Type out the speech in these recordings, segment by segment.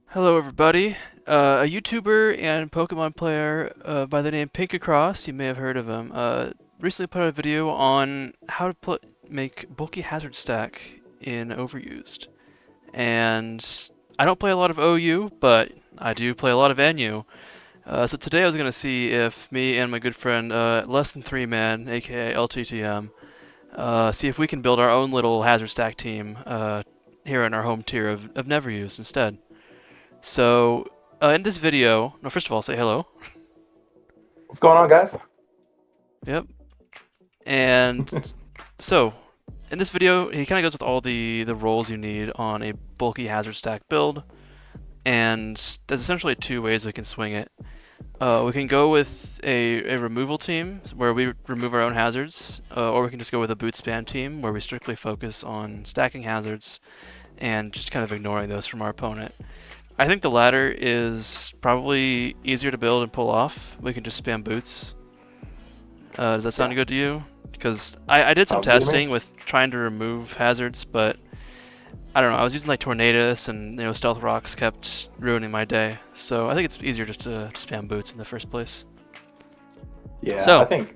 Hello, everybody. A YouTuber and Pokemon player by the name Pink Across, you may have heard of him, recently put out a video on how to make bulky hazard stack in Overused. And I don't play a lot of OU, but I do play a lot of NU. So today I was going to see if me and my good friend LessThanThreeMan, aka LTTM, see if we can build our own little hazard stack team here in our home tier of Neveruse instead. So, in this video, no, first of all, say hello. What's going on, guys? Yep. And so, in this video, he kind of goes with all the roles you need on a bulky hazard stack build, and there's essentially two ways we can swing it. We can go with a removal team where we remove our own hazards, or we can just go with a boot spam team where we strictly focus on stacking hazards and just kind of ignoring those from our opponent. I think the latter is probably easier to build and pull off. We can just spam boots. Does that sound Yeah, good to you? Because I did some sounds good to me. testing with trying to remove hazards, but I don't know. I was using like Tornadus and Stealth Rocks kept ruining my day. So I think it's easier just to spam boots in the first place. Yeah, I So, think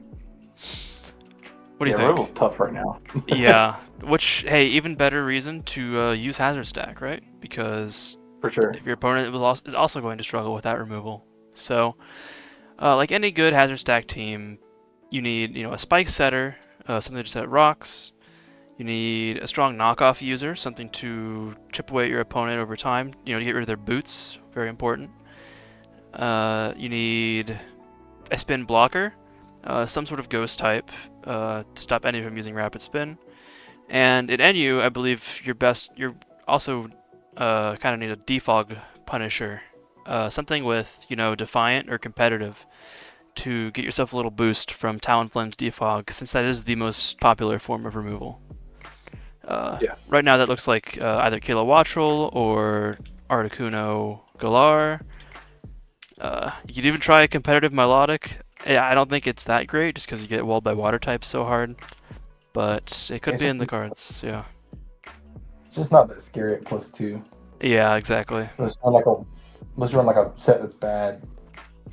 what do you yeah, think? removal's tough right now. Yeah, which hey, even better reason to use hazard stack, right? Because For sure. if your opponent is also going to struggle with that removal. So, like any good hazard stack team, you need a spike setter, something to set rocks. You need a strong knockoff user, something to chip away at your opponent over time. To get rid of their boots, very important. You need a spin blocker, some sort of ghost type to stop any from using rapid spin. And in NU, I believe you're also kind of need a defog punisher, something with defiant or competitive to get yourself a little boost from Talonflame's defog, since that is the most popular form of removal. Yeah. Right now, that looks like either Kilowattrel or Articuno Galar. You could even try a competitive Melodic. Yeah, I don't think it's that great, just because you get walled by water types so hard. But it could It's be just in the cards, yeah. it's just not that scary at +2. Yeah, exactly. Let's run like a set that's bad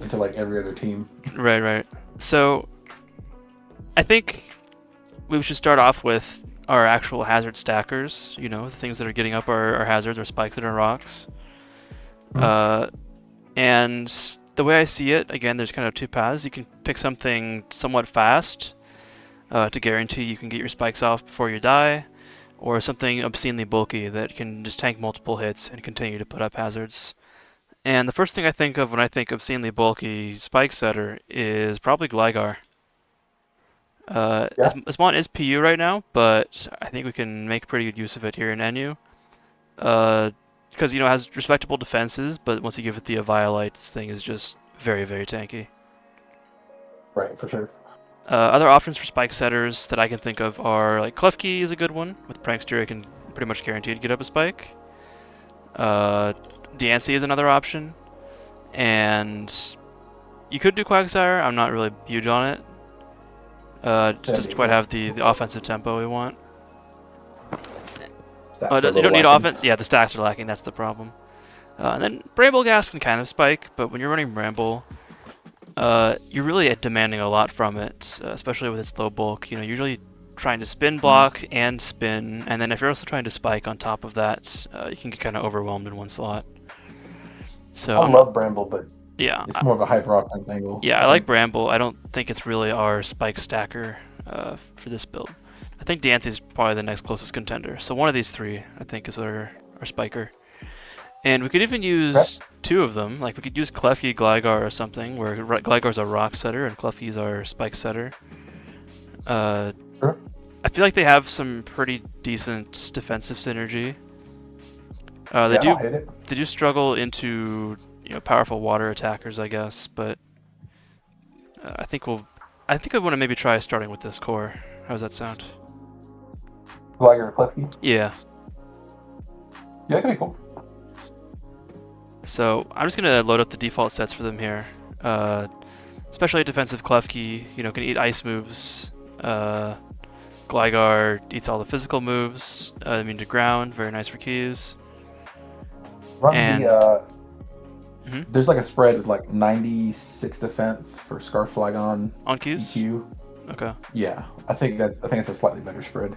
into like every other team. Right, right. So, I think we should start off with our actual hazard stackers, the things that are getting up our hazards or spikes that are rocks. Mhm. Uh, and the way I see it, again, there's kind of two paths. You can pick something somewhat fast to guarantee you can get your spikes off before you die, or something obscenely bulky that can just tank multiple hits and continue to put up hazards. And the first thing I think of when I think obscenely bulky spike setter is probably Gligar. Yeah. Asmon is PU right now, but I think we can make pretty good use of it here in NU. Because it has respectable defenses, but once you give it the Eviolite, this thing is just very, very tanky. Right. For sure. Other options for spike setters that I can think of are like Klefki is a good one. With Prankster, I can pretty much guarantee to get up a spike. Uh, Diancie is another option, and you could do Quagsire. I'm not really huge on it. It Yeah, doesn't me quite either. have the offensive tempo we want. Stats are a You little don't need lacking. offense. Yeah, the stacks are lacking. That's the problem. And then Bramble Gas can kind of spike, but when you're running Bramble, you're really demanding a lot from it, especially with its low bulk. Usually trying to spin block and spin, and then if you're also trying to spike on top of that, you can get kind of overwhelmed in one slot. So I I'm not. love Bramble, but Yeah, it's more of a hyper offense angle, yeah, I I like think. Bramble. I don't think it's really our spike stacker for this build. I think Dancy's probably the next closest contender. So one of these three, I think, is our spiker. And we could even Okay. use two of them. Like we could use Klefki Gligar or something, where Gligar's our rock setter and Klefki's our spike setter. Uh, Sure. I feel like they have some pretty decent defensive synergy. They Yeah, I'll do hit it. they do struggle into powerful water attackers, I guess, but I think I want to maybe try starting with this core. How does that sound? Gligar Klefki. Yeah. Yeah, that could be cool. So I'm just gonna load up the default sets for them here. Uh, Especially defensive Klefki, can eat ice moves. Gligar eats all the physical moves. Immune to ground, very nice for keys. Run the And mhm, there's like a spread with like 96 defense for Scarf Flagon on keys. EQ. Okay. Yeah, I think it's a slightly better spread.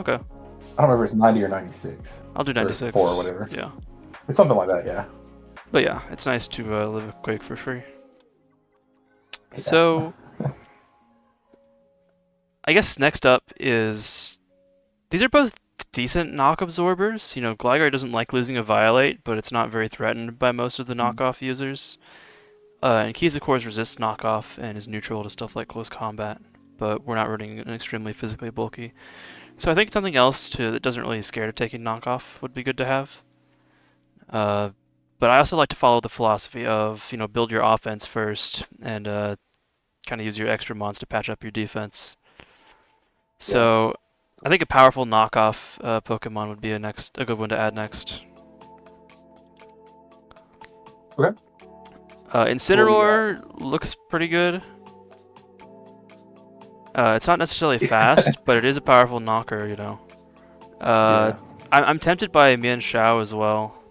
Okay. I don't remember if it's 90 or 96 I'll do or 4 or 96. whatever. Yeah. It's something like that. Yeah. But yeah, it's nice to live a Quake for free. Yeah. So I guess next up is these are both decent knock absorbers. You know, Gligar doesn't like losing a Violate, but it's not very threatened by most of the knockoff users. And Keys, of course, resists knockoff and is neutral to stuff like close combat, but we're not running an extremely physically bulky. So I think something else that doesn't really scare to taking knockoff would be good to have. Uh, but I also like to follow the philosophy of, you know, build your offense first and kind of use your extra mons to patch up your defense. Yeah. So I think a powerful knockoff Pokemon would be a good one to add next. Okay. Incineroar looks pretty good. It's not necessarily fast, but it is a powerful knocker, you know. Yeah. I'm tempted by Mian Shao as well.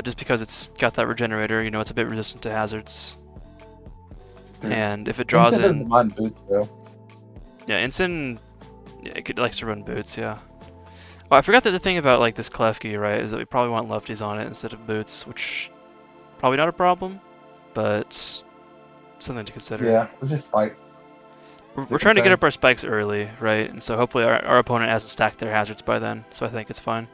Just because it's got that regenerator, you know, it's a bit resistant to hazards. Sure. And if it draws Instant doesn't in... mind boots though. Yeah, Incin... Yeah, it likes to run boots, yeah. Oh, I forgot that the thing about like this Klefki, right, is that we probably want lefties on it instead of boots, which... Probably not a problem, but... Something to consider. Yeah, it's just spikes. We're trying to get up our spikes early, right? And so hopefully our opponent hasn't stacked their hazards by then, so I think it's fine.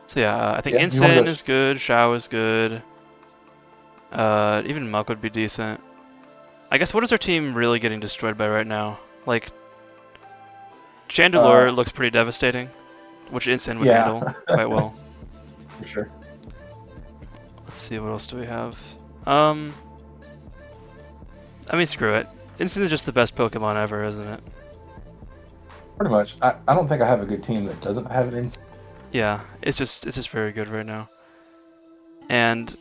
So yeah, I think Incin is good, Shao is good. Even Muck would be decent. I guess what is our team really getting destroyed by right now? Like, Chandelure looks pretty devastating, which Incin would handle quite well. For sure. Let's see, what else do we have? I mean, screw it. Incin is just the best Pokemon ever, isn't it? Pretty much. I don't think I have a good team that doesn't have an Incin. Yeah, it's just very good right now. And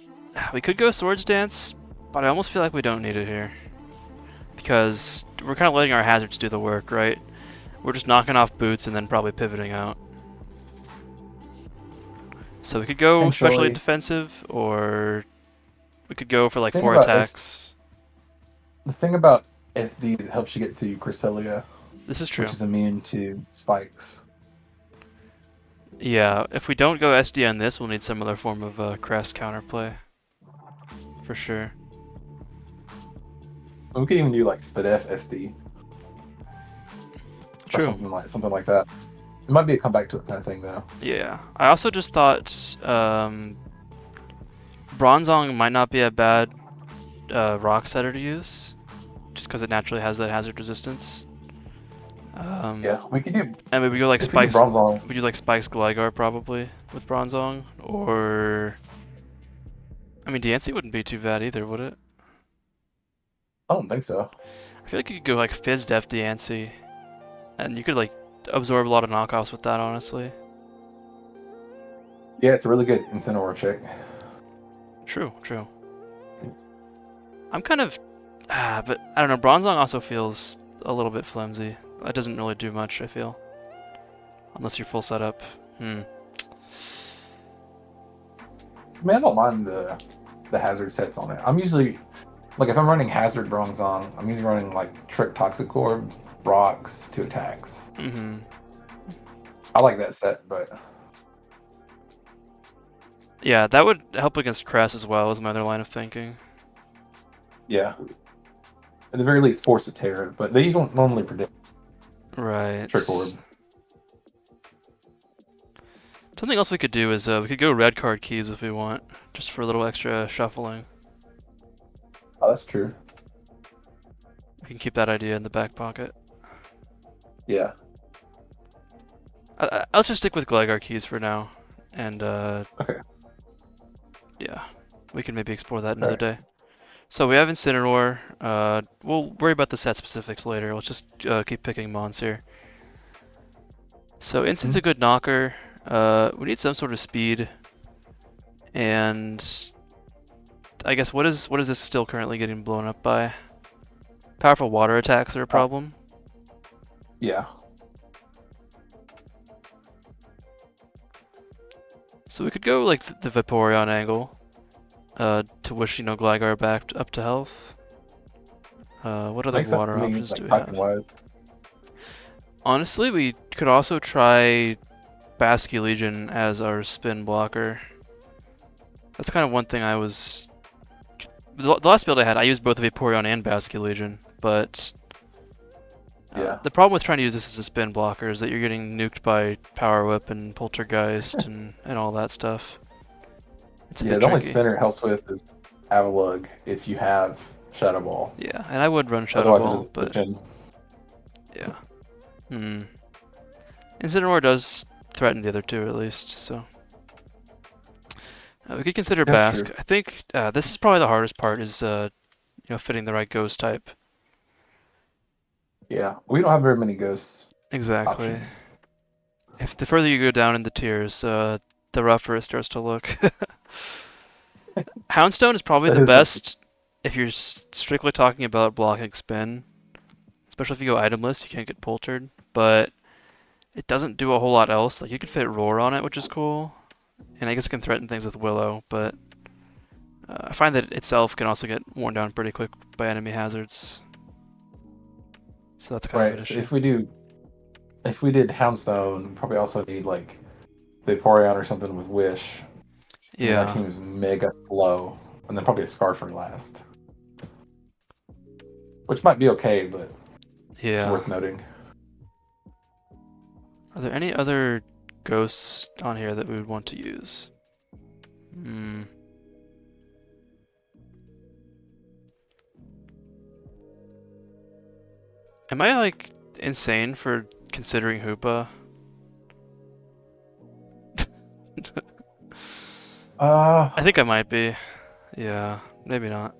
we could go Swords Dance, but I almost feel like we don't need it here. Because we're kind of letting our hazards do the work, right? We're just knocking off boots and then probably pivoting out. So we could go especially defensive, or we could go for like 4 attacks. The thing about SD is it helps you get through Cresselia. This is true. Which is immune to spikes. Yeah, if we don't go SD on this, we'll need some other form of crest counterplay. For sure. We could even do like Spadef SD. True. Or something like that. It might be a comeback to it kind of thing, though. Yeah. I also just thought Bronzong might not be a bad rock setter to use, just because it naturally has that hazard resistance. Yeah, we could do. And maybe go like Spikes. We do like Spikes Gligar probably with Bronzong, or I mean Diancie wouldn't be too bad either, would it? I don't think so. I feel like you could go like Fizz Def Diancie, and you could like absorb a lot of knockoffs with that, honestly. Yeah, it's a really good Incineroar check. True. I'm kind of, but I don't know. Bronzong also feels a little bit flimsy. It doesn't really do much, I feel, unless you're full setup. Man, I don't mind the hazard sets on it. I'm usually like if I'm running Hazard Bronzong, I'm usually running like Trick Toxic Orb, Rocks, 2 attacks. I like that set, but yeah, that would help against Crest as well, is my other line of thinking. Yeah, at the very least, force a Terra, but they don't normally predict. Right. Trick Orb. Something else we could do is we could go red card keys if we want, just for a little extra shuffling. Oh, that's true. We can keep that idea in the back pocket. Yeah. Let's just stick with Gligar keys for now, and okay. Yeah, we can maybe explore that another day. So we have Incineroar. We'll worry about the set specifics later. Let's just keep picking mons here. So Incin's a good knocker. We need some sort of speed, and I guess what is this still currently getting blown up by? Powerful water attacks are a problem. Yeah. So we could go like the Vaporeon angle, to wish Gligar back up to health. What other Makes sense water to me, options do like we typing have? wise. Honestly, we could also try Basculegion as our spin blocker. That's kind of one thing I was... The last build I had, I used both Vaporeon and Basculegion, but Yeah. the problem with trying to use this as a spin blocker is that you're getting nuked by Power Whip and Poltergeist and all that stuff. It's a Yeah, bit the only tricky. spinner it helps with is Avalugg if you have Shadow Ball. Yeah, and I would run Shadow Otherwise, it Ball, doesn't but switch in. yeah. Incineroar does threaten the other two at least, so... we could consider That's true. Basque. I think this is probably the hardest part, is fitting the right ghost type. Yeah, we don't have very many ghosts Exactly. options. If the further you go down in the tiers, the rougher it starts to look. Houndstone is probably That the is something. best if you're strictly talking about blocking spin. Especially if you go itemless, you can't get poltered. But it doesn't do a whole lot else. Like, you can fit Roar on it, which is cool. And I guess it can threaten things with Willow, but I find that itself can also get worn down pretty quick by enemy hazards. So that's kind of an Right. So issue. if we did Houndstone, we probably also need like Vaporeon or something with Wish. And then our Yeah. team is mega slow, and then probably a Scarfer last, which might be okay, but it's Yeah. worth noting. Are there any other ghosts on here that we would want to use? Hmm. Am I like insane for considering Hoopa? I think I might be. Yeah, maybe not.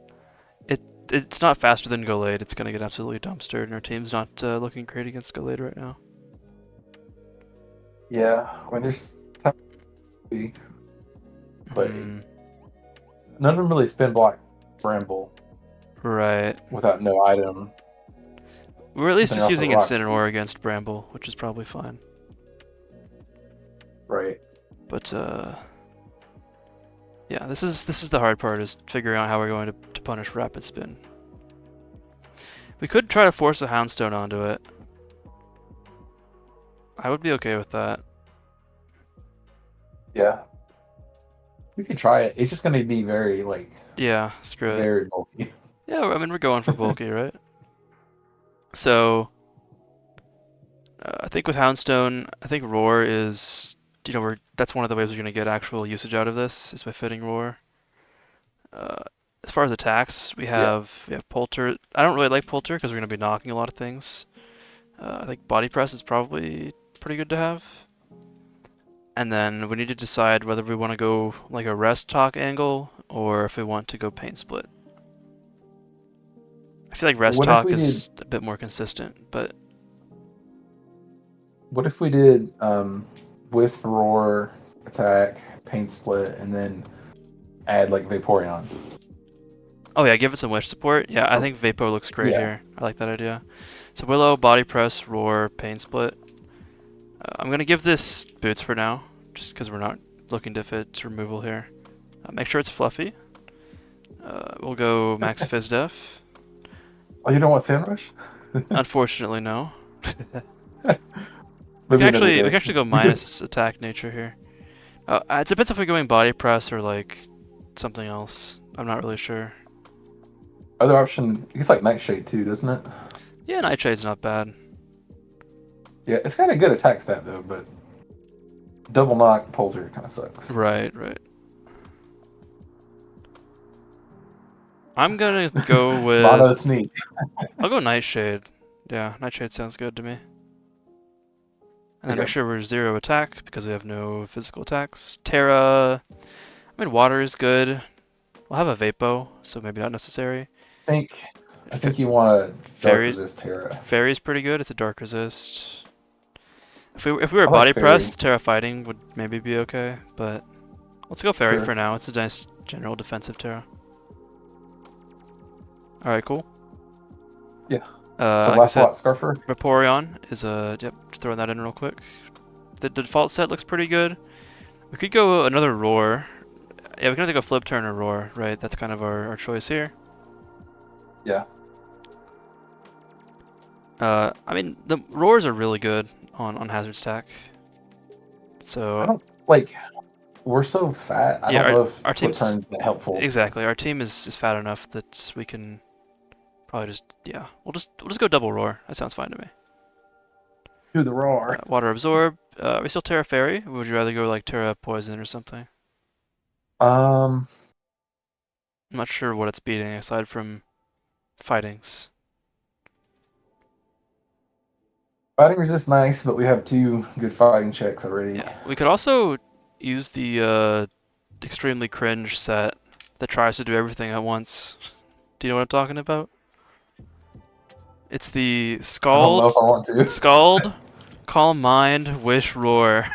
It's not faster than Gallade. It's gonna get absolutely dumpstered, and our team's not looking great against Gallade right now. Yeah, I mean, there's but Hmm. none of them really spin block Bramble Right. without no item. We're at least Then just also using rock speed. Incineroar against Bramble, which is probably fine. Right. But yeah, this is the hard part, is figuring out how we're going to punish Rapid Spin. We could try to force a Houndstone onto it. I would be okay with that. Yeah. We could try it. It's just going to be very, like, Yeah, screw it. very bulky. Yeah, I mean, we're going for bulky, right? So, I think with Houndstone, I think Roar is, that's one of the ways we're going to get actual usage out of this, is by fitting Roar. As far as attacks, we Yeah. have Polter. I don't really like Polter because we're going to be knocking a lot of things. I think Body Press is probably pretty good to have. And then we need to decide whether we want to go like a rest talk angle or if we want to go pain split. I feel like rest What if talk we did, is a bit more consistent, but what if we did Wisp, Roar, Attack, Pain Split, and then add, like, Vaporeon? oh yeah, give it some wish support. Yeah, I Or- think Vapo looks great Yeah. here. I like that idea. So Willow, Body Press, Roar, Pain Split. I'm going to give this Boots for now, just because we're not looking to fit removal here. Make sure it's fluffy. We'll go Max Fizdef. Oh, you don't want Sandrush? Unfortunately, no. Maybe another We day. can actually go Because minus attack nature here. It depends if we're going Body Press or like something else. I'm not really sure. other option, it's like Nightshade too, doesn't it? Yeah, Nightshade's not bad. Yeah, it's got a good attack stat though, but double knock Polter kind of sucks. Right, right. I'm gonna go Mono with... sneak. I'll go Nightshade. Yeah, Nightshade sounds good to me. And then Okay. make sure we're 0 attack because we have no physical attacks. Terra... I mean, water is good. We'll have a Vapo, so maybe not necessary. I think you want to dark Fairy... resist Terra. Fairy's pretty good. It's a dark resist. If we were I like body Fairy. pressed, Terra Fighting would maybe be okay, but let's go Fairy Sure. for now. It's a nice general defensive Terra. Alright, cool. Yeah. So Like I last said, slot Scarfer. Vaporeon is a... Yep, just throwing that in real quick. The default set looks pretty good. We could go another Roar. Yeah, we can either go Flip Turn or Roar, right? That's kind of our choice here. Yeah. I mean, the Roars are really good on Hazard Stack. I So, don't like. We're so fat. I yeah, don't know if our flip team's... turns that helpful. Exactly. Our team is fat enough that we can probably just... Yeah, we'll just go double Roar. That sounds fine to me. Do the roar. Water Absorb. Are we still Terra Fairy? Or would you rather go like Terra Poison or something? Um, I'm not sure what it's beating aside from fightings. fighting resist nice, but we have 2 good fighting checks already. Yeah, we could also use the extremely cringe set that tries to do everything at once. Do you know what I'm talking about? It's the I don't know Scald, if I want to. Scald, Calm Mind, Wish, Roar.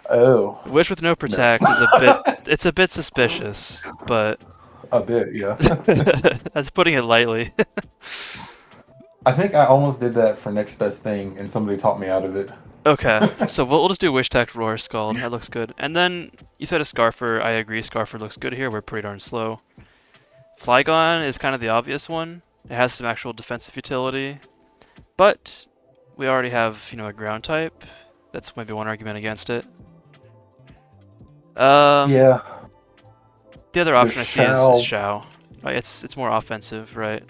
Oh, Wish with no no. protect is a bit... It's a bit suspicious, but A bit, yeah. that's putting it lightly. I think I almost did that for next best thing, and somebody talked me out of it. Okay, so we'll just do Wish Tech, Roar, Scald. That looks good. And then you said a Scarfer. I agree, Scarfer looks good here. We're pretty darn slow. Flygon is kind of the obvious one. It has some actual defensive utility, but we already have, a ground type. That's maybe one argument against it. Yeah. The other The option I see is Shao. Shao. Like, it's more offensive, right?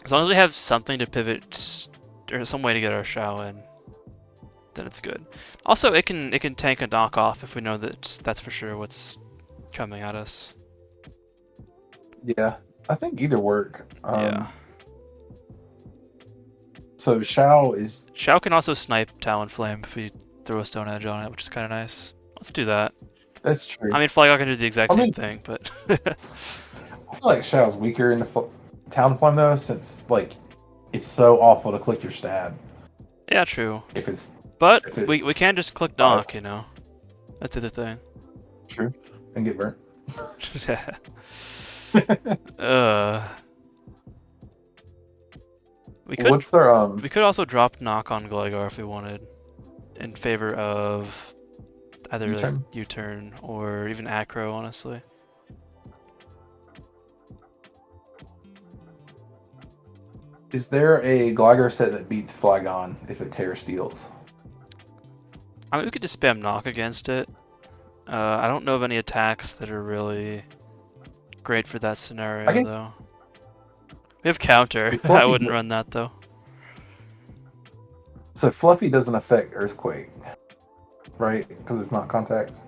As long as we have something to pivot, or some way to get our Shao in, then it's good. Also, it can tank a knockoff if we know that that's for sure what's coming at us. Yeah. I think either work. Yeah. So Shao is. Shao can also snipe Talonflame if we throw a Stone Edge on it, which is kind of nice. Let's do that. That's true. I mean, Flygon can do the exact I same mean- thing, but I feel like Shao's weaker in the Town Flame though, since like it's so awful to click your stab. yeah, true. If it's But if it- we can just click knock, That's the other thing. true and get burnt. We could What's their we could also drop knock on Gligar if we wanted, in favor of either U-turn? like U-turn or even Acro, honestly. Is there a Gligar set that beats Flygon if it Terra Steals? I mean, we could just spam knock against it. I don't know of any attacks that are really great for that scenario, I guess- though. We have counter. See, I Fluffy wouldn't do- run that, though. So Fluffy doesn't affect Earthquake, right? Because it's not contact.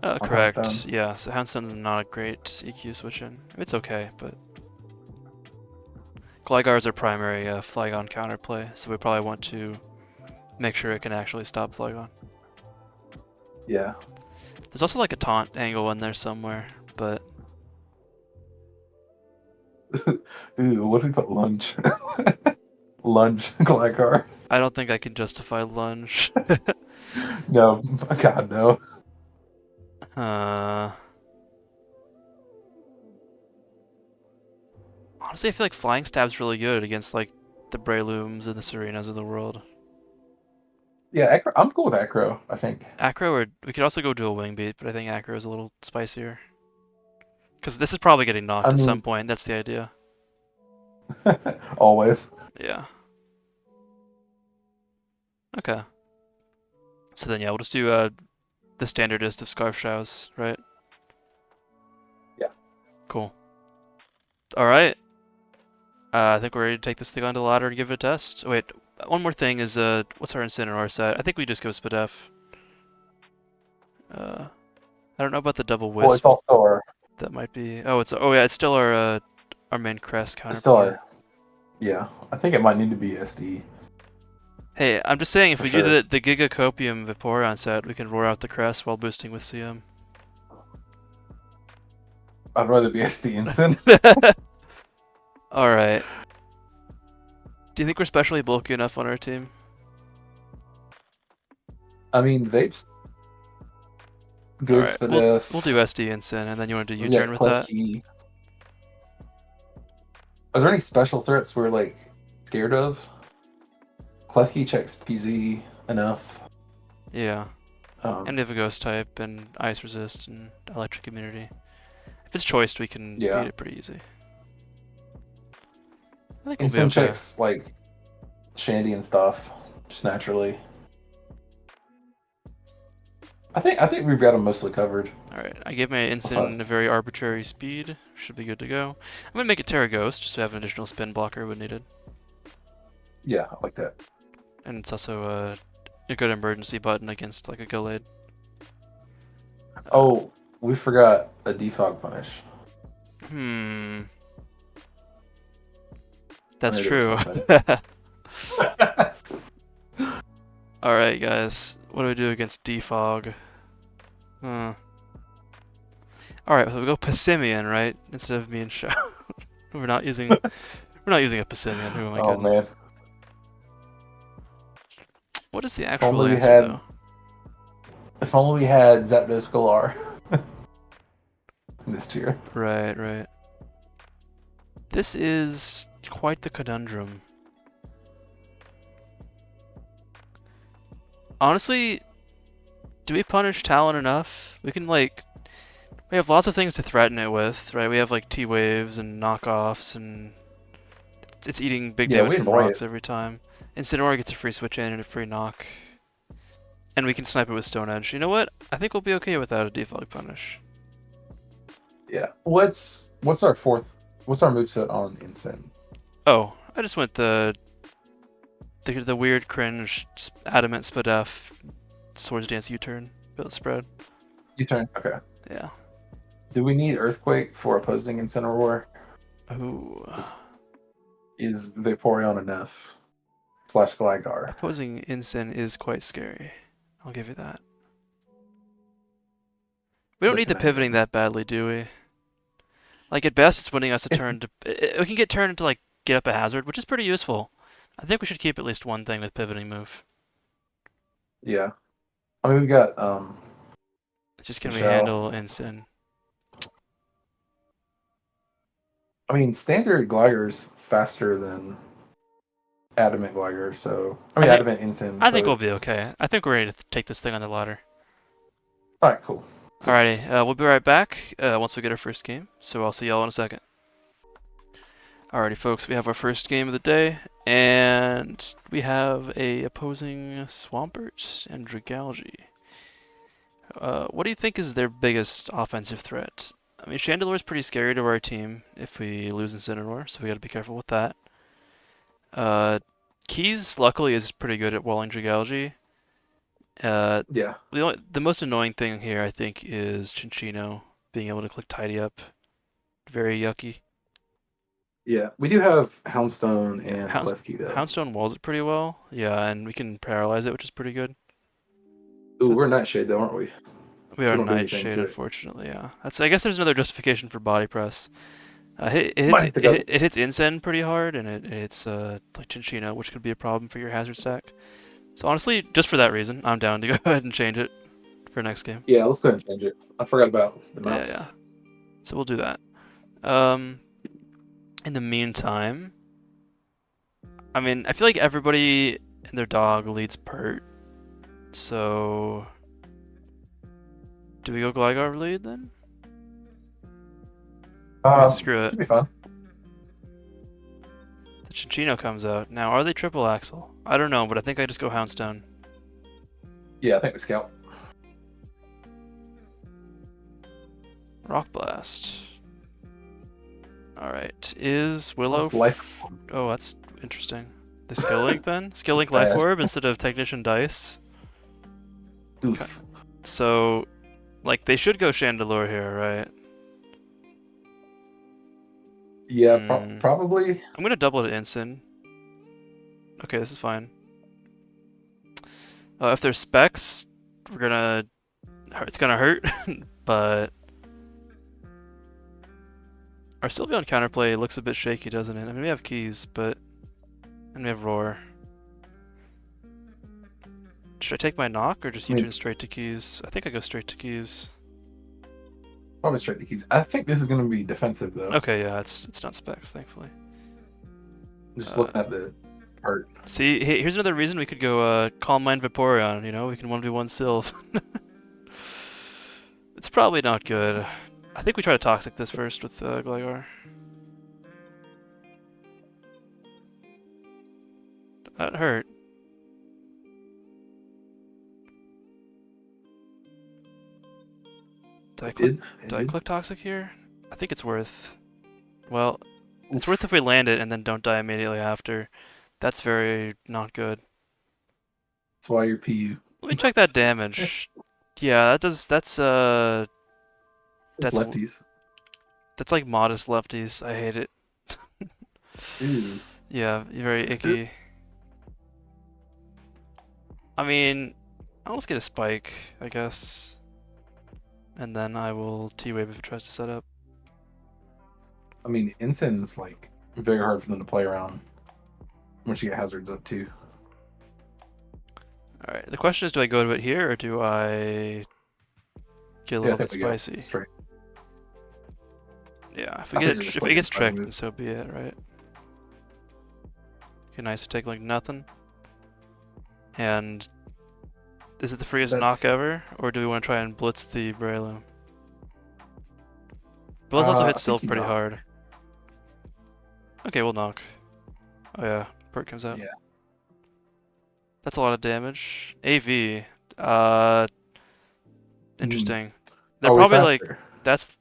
On Correct. Houndstone? Yeah, so Houndstone's not a great EQ switch in. It's okay, but... Gligar is our primary Flygon counterplay, so we probably want to make sure it can actually stop Flygon. Yeah. There's also like a taunt angle in there somewhere, but... Ooh, what if we put lunge? Lunge Gligar. I don't think I can justify lunge. No, God no. Honestly, I feel like Flying Stab's really good against like the Breilooms and the Serenas of the world. Yeah, Acro, I'm cool with Acro, I think. Acro, or we could also go do a Wing Beat, but I think Acro is a little spicier. Because this is probably getting knocked at some point, that's the idea. Always. Yeah. Okay. So then, yeah, we'll just do the standardist of Scarf Shows, right? Yeah. Cool. Alright. I think we're ready to take this thing onto the ladder and give it a test. Wait, one more thing is, what's our Incineroar set? I think we just go Spadef. I don't know about the double Wisp. Well, it's also our... That might be... Oh, it's still our main crest counterplay. It's still our... Yeah, I think it might need to be SD. Hey, I'm just saying, if For we sure. do the Giga Copium Vaporeon set, we can roar out the crest while boosting with CM. I'd rather be SD Instant. Alright. Do you think we're specially bulky enough on our team? I mean, Vape's good, Alright, Spadef. we'll do SD Instant, and then you want to do We U-turn got with that? Klefki. Is there any special threats we're like scared of? Klefki checks PZ enough. Yeah. Um, And we have a ghost type and ice resist and electric immunity. If it's choiced, we can beat yeah. it pretty easy. I think we'll be Instant okay. checks like Shandy and stuff, just naturally. I think we've got them mostly covered. Alright, I gave my Thought- Ensign a very arbitrary speed. Should be good to go. I'm gonna make it Terra Ghost, just so I have an additional spin blocker when needed. Yeah, I like that. And it's also a good emergency button against like a Gallade. Oh, we forgot a defog punish. That's I knew there true. was something. Alright, guys. What do we do against Defog? Alright, so we go Passimian, right? Instead of me and Show. we're not using a Passimian. Who am I Oh kidding? man. What is the If actual only we answer, had though? if only we had Zapdos Galar in this tier. Right, right. This is quite the conundrum. Honestly, do we punish Talon enough? We have lots of things to threaten it with, right? We have like T-Waves and knockoffs, and it's eating big Yeah, damage we from annoy rocks it. every time. Incineroar gets a free switch in and a free knock. And we can snipe it with Stone Edge. You know what? I think we'll be okay without a defog punish. Yeah. What's our moveset on Insane? Oh, I just went the weird cringe adamant Spadef Swords Dance U-turn build spread. U-turn. Okay. Yeah. Do we need Earthquake for opposing Incineroar? Ooh. Is Vaporeon enough? / Gligar. Opposing Incin is quite scary. I'll give you that. We don't need the pivoting that badly, do we? Like, at best, it's winning us a turn to... We can get turned into, like, get up a hazard, which is pretty useful. I think we should keep at least one thing with pivoting move. Yeah. I mean, we've got, It's just can we Michelle. handle Incin? I mean, standard Gligar's faster than Adamant Gligar, so... Adamant Insane. I think we'll be okay. I think we're ready to take this thing on the ladder. Alright, cool. Alrighty, we'll be right back once we get our first game, so I'll see y'all in a second. Alrighty, folks, we have our first game of the day, and we have a opposing Swampert and Dragalge. What do you think is their biggest offensive threat? I mean, Chandelore's pretty scary to our team if we lose Incineroar, so we gotta be careful with that. Keys, luckily, is pretty good at walling Dragalge. Yeah. The most annoying thing here, I think, is Chinchino being able to click Tidy Up. Very yucky. Yeah, we do have Houndstone and Klefki, though. Houndstone walls it pretty well. Yeah, and we can paralyze it, which is pretty good. Ooh, So we're Nightshade, though, aren't we? we are Nightshade, unfortunately, yeah. I guess there's another justification for body press. It hits Incen pretty hard, and it hits like Chinchino, which could be a problem for your hazard stack. So honestly, just for that reason, I'm down to go ahead and change it for next game. Yeah, let's go ahead and change it. I forgot about the mouse. Yeah. So we'll do that. In the meantime, I mean, I feel like everybody and their dog leads Pert. So do we go Gligar lead then? Screw it. Should be fun. The Chinchino comes out. Now, are they triple axle? I don't know, but I think I just go Houndstone. Yeah, I think we scout. Rock Blast. Alright, is Willow... Life. Oh, that's interesting. The Skill Link then? Skill Link Life Orb instead of Technician Dice? Oof. Okay. So, like, they should go Chandelure here, right? Yeah, probably. I'm gonna double it to Incin. Okay, this is fine. If there's specs, it's gonna hurt, but our Sylveon counterplay looks a bit shaky, doesn't it? I mean, we have keys, and we have roar. Should I take my knock or just U-turn straight to keys? I think I go straight to keys. Probably straight to keys. I think this is going to be defensive, though. Okay, yeah, it's not specs, thankfully. Just looking at the Hurt. See, here's another reason we could go Calm Mind Vaporeon, you know? We can 1v1 Sylve. It's probably not good. I think we try to Toxic this first with Gligar. That hurt. Did I click Toxic here? I think it's worth... Well, it's worth if we land it and then don't die immediately after. That's very not good. That's why you're PU. Let me check that damage. Yeah, that's lefties. That's like modest lefties. I hate it. Ew. Yeah, very icky. I mean, I'll just get a spike, I guess. And then I will T-Wave if it tries to set up. I mean, Ensign's like very hard for them to play around once you get hazards up too. Alright, the question is, do I go to it here or do I get a little bit spicy? Yeah, if it gets tricked, then so be it, right? Okay, nice to take like nothing. And is it the freest knock ever, or do we want to try and blitz the Breloom? Blitz also hits Sylph pretty hard. Okay, we'll knock. Oh yeah, Perk comes out. Yeah. That's a lot of damage. AV. Interesting. They're probably like, that's...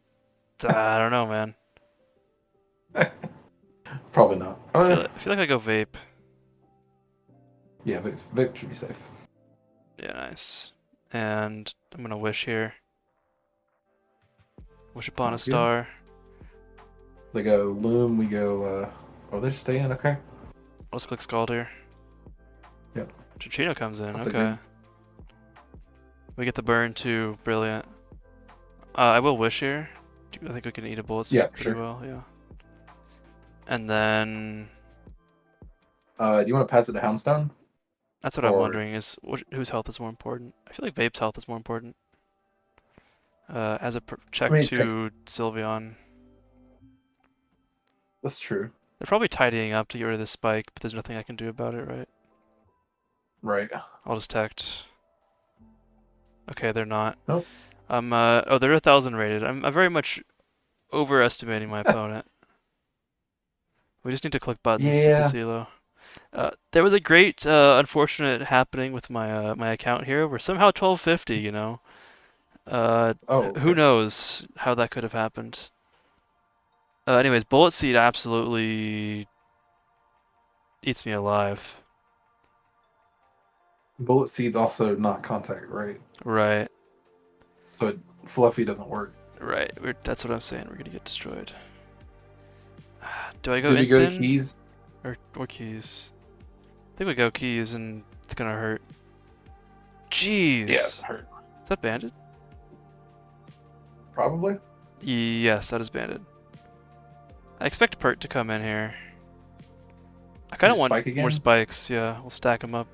I don't know, man. Probably not. I feel like I go Vape. Yeah, Vape should be safe. Yeah, nice. And I'm gonna Wish here. Wish upon a star. They go Loom, we go, oh, they're staying, okay. Let's click Scald here. Yep. Chichino comes in, okay. We get the burn too, brilliant. I will Wish here. I think we can eat a bullet seed pretty well, yeah. And then... do you want to pass it to Houndstone? That's what I'm wondering, is whose health is more important? I feel like Vape's health is more important. As a check to Sylveon. That's true. They're probably tidying up to get rid of this spike, but there's nothing I can do about it, right? Right. I'll just Tect. Okay, they're not. Nope. Oh, they're 1,000 rated. I'm very much overestimating my opponent. We just need to click buttons to see low. There was a great unfortunate happening with my my account here. We're somehow 1250, you know. Who knows how that could have happened. Anyways, Bullet Seed absolutely eats me alive. Bullet Seed's also not contact, right? Right. So Fluffy doesn't work. Right. That's what I'm saying. We're gonna get destroyed. Do I go Ensign? Do we go to Keys? Or Keys? I think we go Keys and it's gonna hurt. Jeez. Yeah, it hurt. Is that banded? Probably. Yes, that is banded. I expect Pert to come in here. I kind of want more spikes. Yeah, we'll stack them up.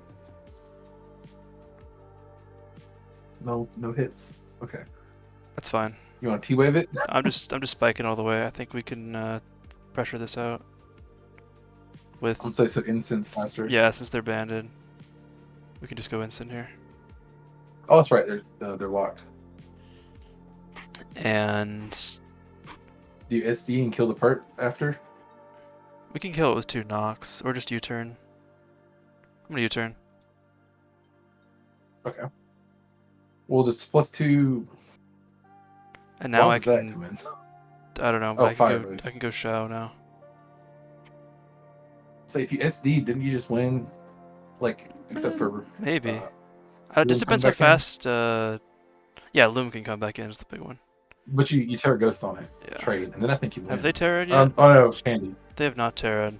No hits. Okay. That's fine. You want to T-wave it? I'm just spiking all the way. I think we can pressure this out. With I'd say so Ensign's faster. Yeah, since they're banded, we can just go Ensign here. Oh, that's right. They're locked. And do you SD and kill the Pert after? We can kill it with 2 knocks, or just U-turn. I'm gonna U-turn. Okay. We'll just +2. And now I can. I don't know, but I can go Shao now. So if you SD, didn't you just win? Like, except for maybe. It just depends how fast. Yeah, Loom can come back in is the big one. But you Terra Ghost on it, trade, and then I think you win. Have they Terra'd yet? Oh no, Shandy. They have not Terra'd.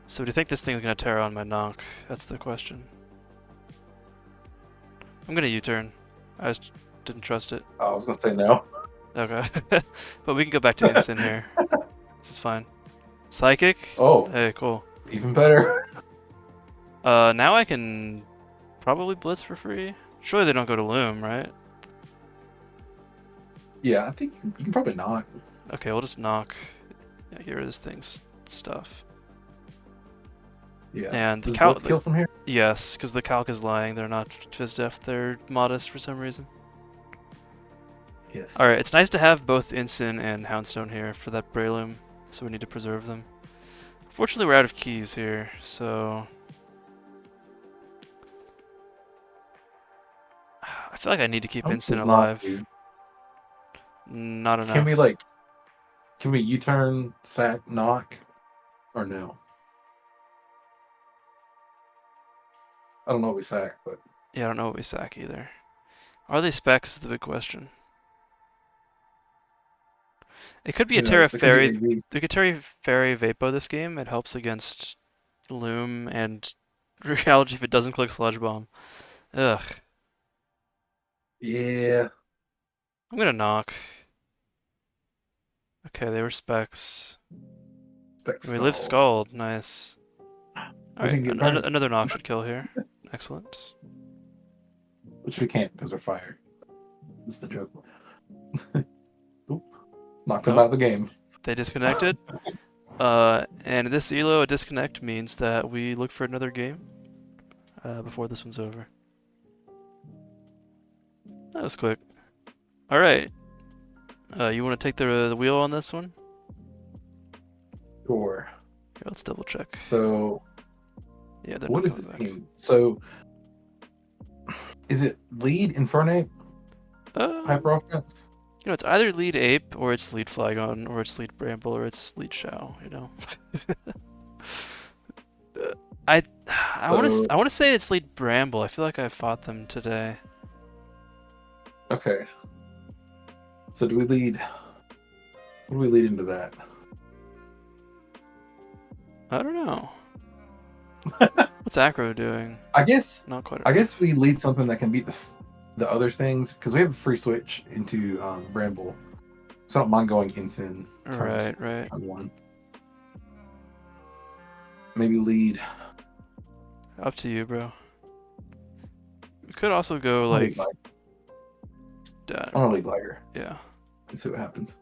So do you think this thing is gonna Terra on my knock? That's the question. I'm gonna U-turn. I just didn't trust it. Oh, I was gonna say no. Okay. But we can go back to Ensign here. This is fine. Psychic? Oh. Hey, cool. Even better. Now I can probably Blitz for free. Surely they don't go to Loom, right? Yeah, I think you can probably knock. Okay, we'll just knock. Yeah, get rid of this thing's stuff. Yeah. And the Does calc, Blitz kill from here? yes, because the calc is lying. They're not Fizdef. They're modest for some reason. Yes. Alright, it's nice to have both Ensign and Houndstone here for that Breloom, so we need to preserve them. Fortunately, we're out of keys here, so... I feel like I need to keep How much Ensign does knock alive. do? Not Can we enough. can we U-turn, sack, knock, or no? I don't know what we sack, but Yeah, I don't know what we sack either. Are they specs is the big question. It could be a who Terra knows? It could be Fairy. AV. We could Terra Fairy Vapo this game. It helps against Loom and Realgy if it doesn't click Sludge Bomb. Ugh. Yeah. I'm gonna knock. Okay, they were specs. Spec And we live stalled. Scald. Nice. We Alright, can get burned, another knock should kill here. Excellent. which we can't because we're fired. That's the joke. Oop. Knocked him Oh. out of the game. They disconnected. And this elo, a disconnect means that we look for another game before this one's over. That was quick. Alright. You want to take the wheel on this one? Sure. Here, let's double check. So, Yeah, they're what not is coming this back. team? So, is it lead Infernape hyper offense? You know, it's either lead ape, or it's lead Flygon, or it's lead Bramble, or it's lead Shao. You know. I So, want to say it's lead Bramble. I feel like I fought them today. okay. So do we lead? What do we lead into that? I don't know. What's Acro doing? I guess. Not quite. I guess we lead something that can beat the other things because we have a free switch into Bramble, so I don't mind going Ensign. Right. Turn one. Maybe lead. Up to you, bro. We could also go I'm like. gonna lead Gligar. Yeah. Let's see what happens.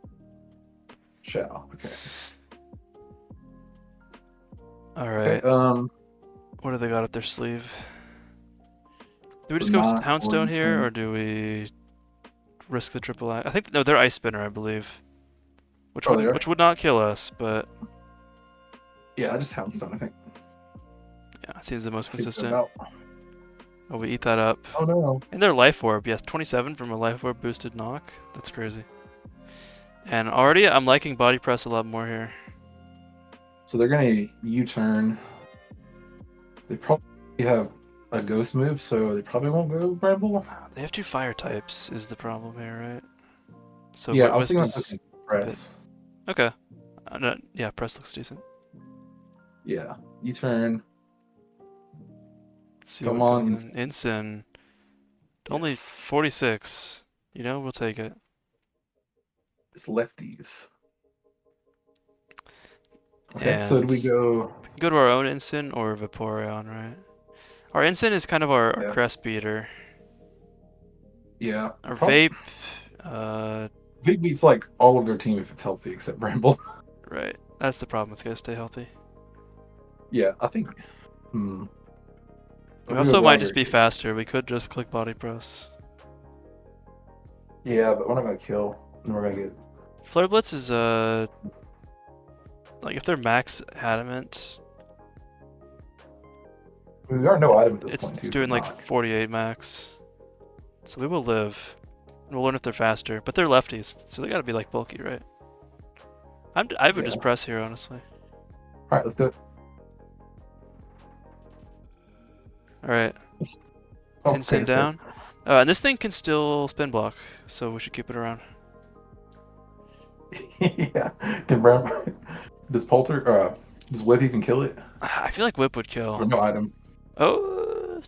Shall. Okay. All right. Okay, what do they got up their sleeve? Do we so just go not Houndstone here, Ensign. or do we risk the triple I think no, they're Ice Spinner, I believe, which Oh, they are? which would not kill us, but Yeah, I just Houndstone. I think. yeah, seems the most See what it's consistent. about. Oh, we eat that up. Oh no. And their Life Orb, yes, 27 from a Life Orb boosted knock. That's crazy. And already I'm liking Body Press a lot more here. So they're gonna U-turn. They probably have a ghost move, so they probably won't go Bramble. They have 2 fire types is the problem here, right? So Yeah, I was Wisp thinking is about press. okay. No, yeah, Press looks decent. Yeah, U-turn. Let's see Come what on. comes in. Ensign. Only Yes. 46. You know, we'll take it. It's lefties. Okay, And so do we go? we can go to our own Ensign or Vaporeon, right? Our Ensign is kind of our Yeah. crest beater. Yeah. Our Vape, Vape beats like all of their team if it's healthy except Bramble. right. That's the problem. It's gotta stay healthy. Yeah, I think. We also might just be faster. We could just click Body Press. Yeah, but we're not gonna kill. And we're gonna get. Flare Blitz is like if they're max adamant, We are no item at this it's point. it's Too, doing like not. 48 max. So we will live. And we'll learn if they're faster. But they're lefties, so they gotta be like bulky, right? I would just press here, honestly. All right, let's do it. Alright. Oh, Ensign okay, down. And this thing can still spin block, so we should keep it around. Yeah. Does Polter? Does Whip even kill it? I feel like Whip would Or kill. no item. Oh,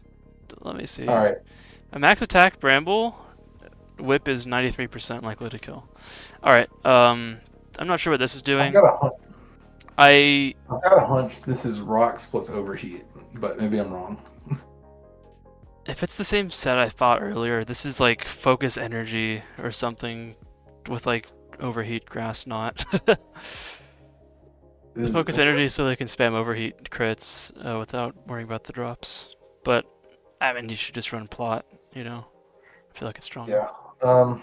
let me see. All right. A max attack Bramble, Whip is 93% likely to kill. Alright, I'm not sure what this is doing. I've got a hunch this is rocks plus overheat, but maybe I'm wrong. If it's the same set I fought earlier, this is like focus energy or something with like overheat grass knot. Just focus energy so they can spam overheat crits without worrying about the drops. But, I mean, you should just run plot, you know? I feel like it's stronger. Yeah. Um,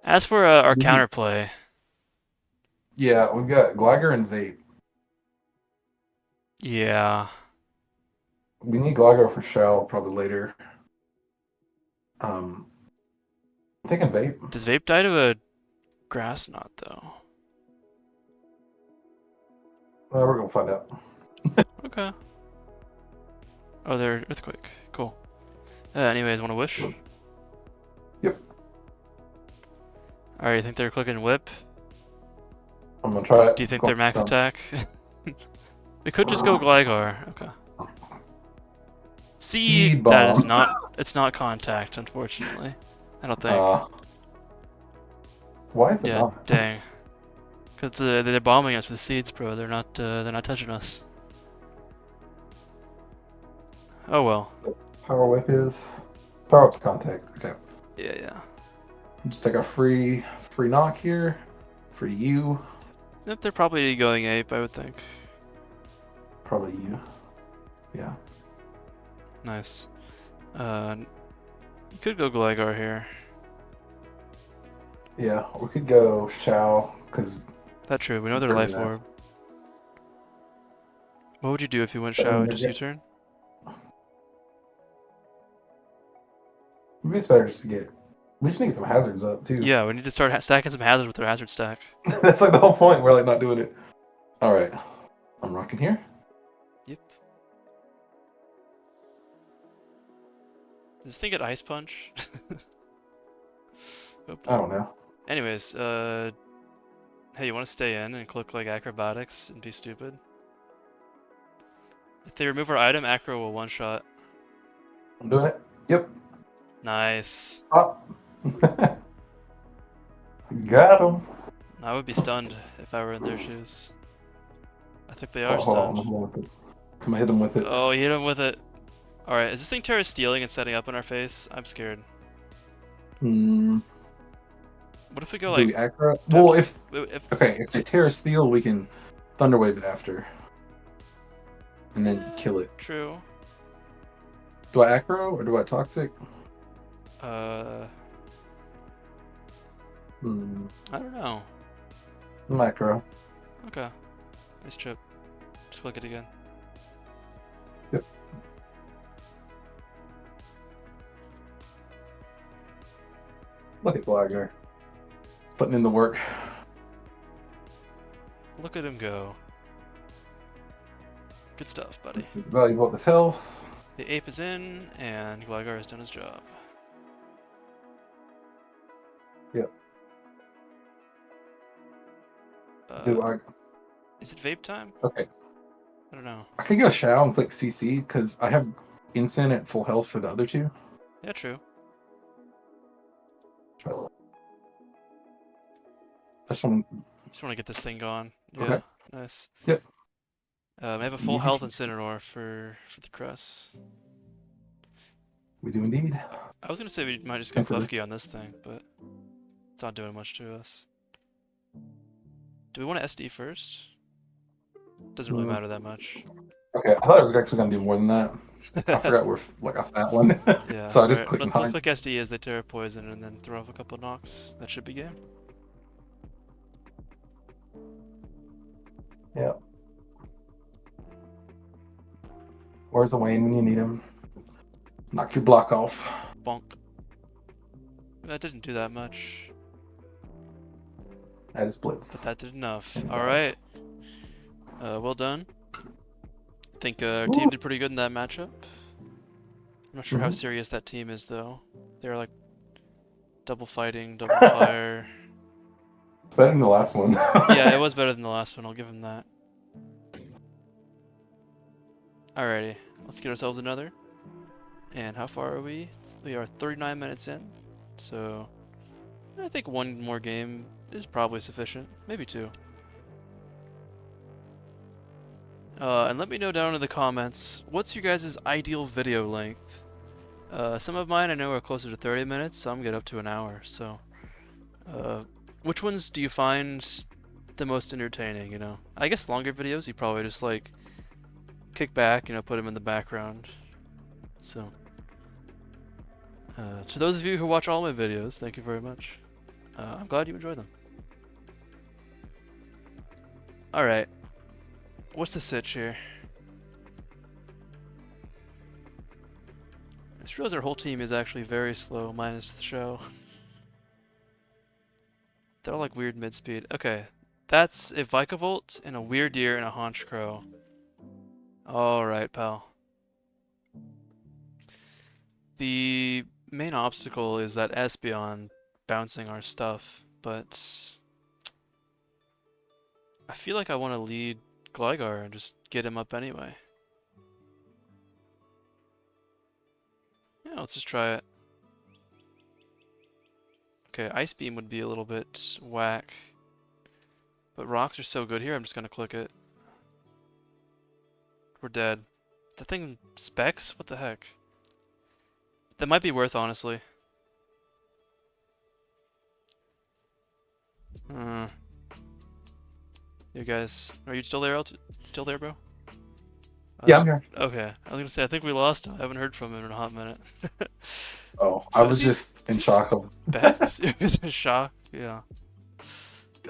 As for our counterplay... Yeah, we've got Gligar and Vape. Yeah. We need Gligar for Shell probably later. I'm thinking Vape. Does Vape die to a grass knot, though? We're gonna find out. Okay. Oh, they're Earthquake. Cool. Anyways, want to wish? Yep. Alright, you think they're clicking Whip? I'm gonna try it. Do you think they're max attack? We could just go Gligar. Okay. Seed, that is not... It's not contact, unfortunately. I don't think. Why is it not? Dang. Cause they're bombing us with seeds, bro. They're not touching us. Oh well. Power Whip is... Power Whip's contact. Okay. Yeah. Just take a free knock here. For you. Yep, they're probably going ape, I would think. Probably you. Yeah. Nice. You could go Gligar here. Yeah, we could go Shao, because... That's true, we know their life orb. What would you do if you went Shao and just U-turn? Maybe it's better just to get... We just need some hazards up, too. Yeah, we need to start stacking some hazards with our hazard stack. That's like the whole point, we're like not doing it. Alright. I'm rocking here. Yep. Does this thing get Ice Punch? I don't know. Anyways, hey, you want to stay in and click like acrobatics and be stupid? If they remove our item, acro will one-shot. I'm doing it. Yep. Nice. Oh. Got him. I would be stunned if I were in their shoes. I think they are stunned. Come hit him with it. Oh, you hit him with it. Alright, is this thing Terra stealing and setting up in our face? I'm scared. Hmm. What if we go like... We acro? Well, if they Terra Steel, we can Thunderwave it after. And then kill it. True. Do I acro or do I toxic? I don't know. Macro. Okay. Nice trip. Just click it again. Yep. Look at Gligar. Putting in the work. Look at him go. Good stuff, buddy. This is valuable at this health. The ape is in, and Gligar has done his job. Yep. Is it vape time? Okay. I don't know. I could go Shao and click CC because I have Instant at full health for the other two. Yeah, true. I just want to get this thing going. Yeah, okay. Nice. Yep. I have a full health Incineroar for the Cress. We do indeed. I was gonna say we might just go Klefki on this thing, but it's not doing much to us. Do we want to SD first? Doesn't really matter that much. Okay, I thought I was actually gonna do more than that. I forgot we're like a fat one. Yeah. So I just clicked let's click SD as they Terra Poison and then throw off a couple of knocks. That should be game. Yeah. Where's the Wayne when you need him? Knock your block off. Bonk. That didn't do that much. As blitz. But that did enough. Alright. Well done. I think our team did pretty good in that matchup. I'm not sure how serious that team is though. They're like double fighting, double fire. It's better than the last one. Yeah, it was better than the last one, I'll give him that. Alrighty, let's get ourselves another. And how far are we? We are 39 minutes in. So I think one more game is probably sufficient. Maybe two. And let me know down in the comments, what's your guys' ideal video length? Some of mine I know are closer to 30 minutes, some get up to an hour, so... which ones do you find the most entertaining, you know. I guess longer videos, you probably just like kick back, you know, put them in the background. So, to those of you who watch all my videos, thank you very much. I'm glad you enjoy them. Alright. What's the sitch here? I just realized our whole team is actually very slow, minus the show. They're all like weird mid-speed. Okay. That's a Vikavolt and a Weird Deer and a Haunch Crow. Alright, pal. The main obstacle is that Espeon bouncing our stuff, but I feel like I want to lead Gligar and just get him up anyway. Yeah, let's just try it. Okay, Ice Beam would be a little bit whack, but rocks are so good here, I'm just gonna click it. We're dead. The thing specs? What the heck? That might be worth, honestly. You guys, are you still there? Still there, bro? Yeah, I'm here. Okay, I was gonna say I think we lost him. I haven't heard from him in a hot minute. Oh, So I was just in shock of. Specs? It was a shock. Yeah.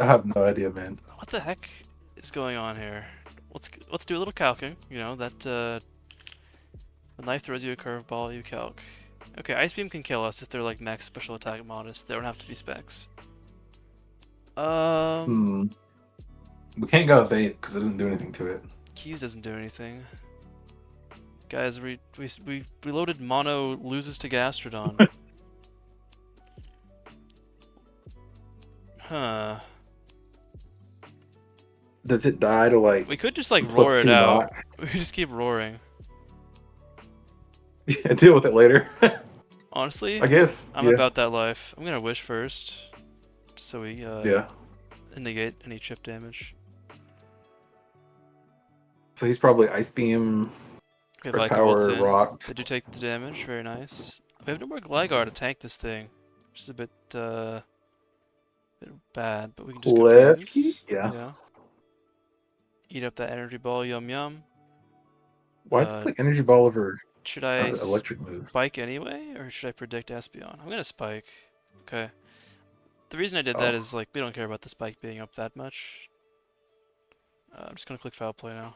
I have no idea, man. What the heck is going on here? Let's do a little calcing. You know that the knife throws you a curveball, you calc. Okay, Ice Beam can kill us if they're like max special attack modest. They don't have to be specs. We can't go vape because it doesn't do anything to it. Keys doesn't do anything. Guys, we loaded Mono loses to Gastrodon. Huh. Does it die to like? We could just like roar it out. Knock? We could just keep roaring. Yeah, deal with it later. Honestly, I guess I'm about that life. I'm gonna wish first, so we negate any chip damage. So he's probably Ice Beam, Okay, Power, Rocks. Did you take the damage? Very nice. We have no more Gligar to tank this thing, which is a bit bad, but we can just go Klefki? Yeah. Eat up that energy ball, yum yum. Why'd you click energy ball over? Should I electric move? Spike anyway, or should I predict Espeon? I'm gonna spike. Okay. The reason I did that is like we don't care about the spike being up that much. I'm just gonna click foul play now.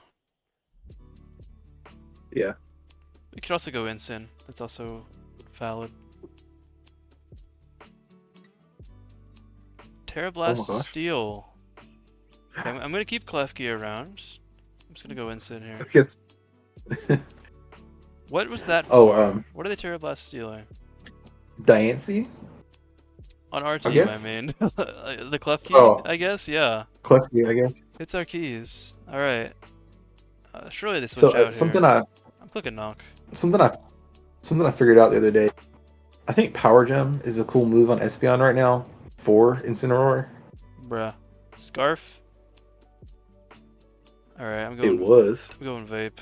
Yeah. We could also go Incin. That's also valid. Terrablast Steel. Okay, I'm gonna keep Klefki around. I'm just gonna go Incin here. I guess. What was that for? What are they Terrablast stealing? Diancie? On our team, I mean. The Klefki, I guess? Yeah. Klefki, I guess. It's our keys. Alright. Surely they switch out something here. I'm clicking knock. Something I figured out the other day. I think Power Gem is a cool move on Espeon right now for Incineroar. Bruh. Scarf? Alright, I'm going vape.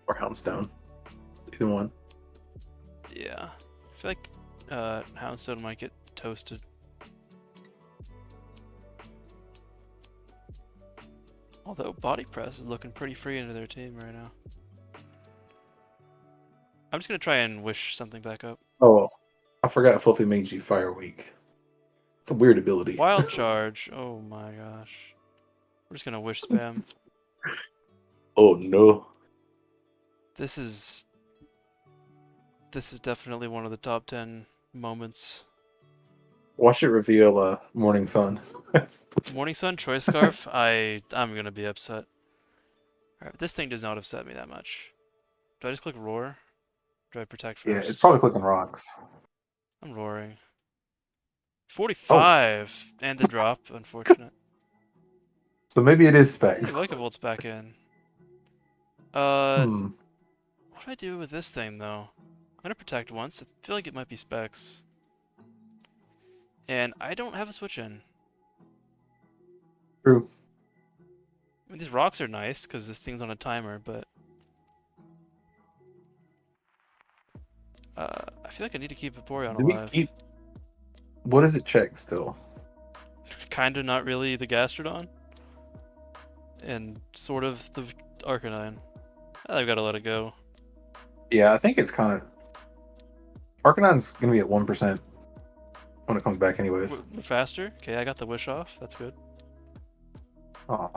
Or Houndstone. Either one. Yeah. I feel like Houndstone might get toasted. Although Body Press is looking pretty free into their team right now. I'm just gonna try and wish something back up. Oh, I forgot Fluffy made you Fire Weak. It's a weird ability. Wild Charge. Oh my gosh. We're just gonna wish spam. Oh no. This is definitely one of the top 10 moments. Watch it reveal Morning Sun. Morning Sun, Choice Scarf, I'm gonna be upset. Alright, this thing does not upset me that much. Do I just click Roar? Do I protect first? Yeah, it's probably clicking Rocks. I'm roaring. 45! And the drop, unfortunate. So maybe it is specs. Lycavolt's back in. What do I do with this thing, though? I'm gonna protect once. I feel like it might be specs. And I don't have a switch in. True. I mean, these rocks are nice, because this thing's on a timer, but... I feel like I need to keep Vaporeon alive. What does it check still? kind of not really the Gastrodon, and sort of the Arcanine. I've got to let it go. Yeah, I think it's kind of Arcanine's gonna be at 1% when it comes back, anyways. We're faster. Okay, I got the wish off. That's good. Oh.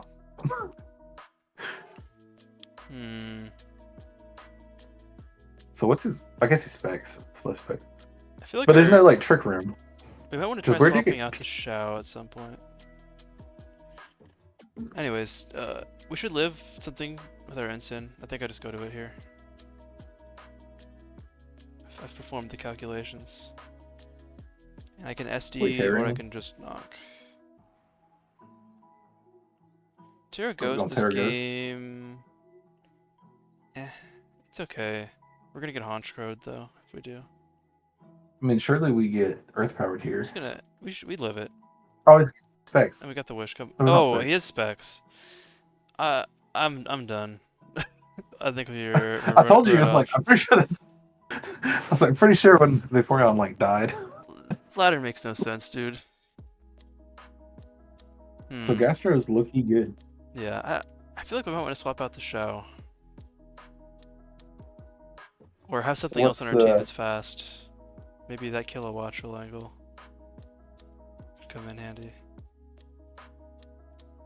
So what's his? I guess his specs. It's less specs. I feel like but there's no like trick room. We might want to try swapping out the Shao at some point. Anyways, we should live something with our Ensign. I think I just go to it here. I've performed the calculations. And I can SD or I can just knock. Terra Ghost this game. It's okay. We're gonna get Honchcrowed though, if we do. I mean, surely we get Earth Powered here. We live it. Oh, it's specs. And we got the wish come. Oh, he has specs. I'm done. I think we're I told you, it's like, I'm pretty sure that's... I was like, pretty sure when Vaporeon like died. Ladder makes no sense, dude. So Gastro is looking good. Yeah, I feel like we might want to swap out the Shao. Or have something else on our team that's fast. Maybe that Kilowattrel angle could come in handy.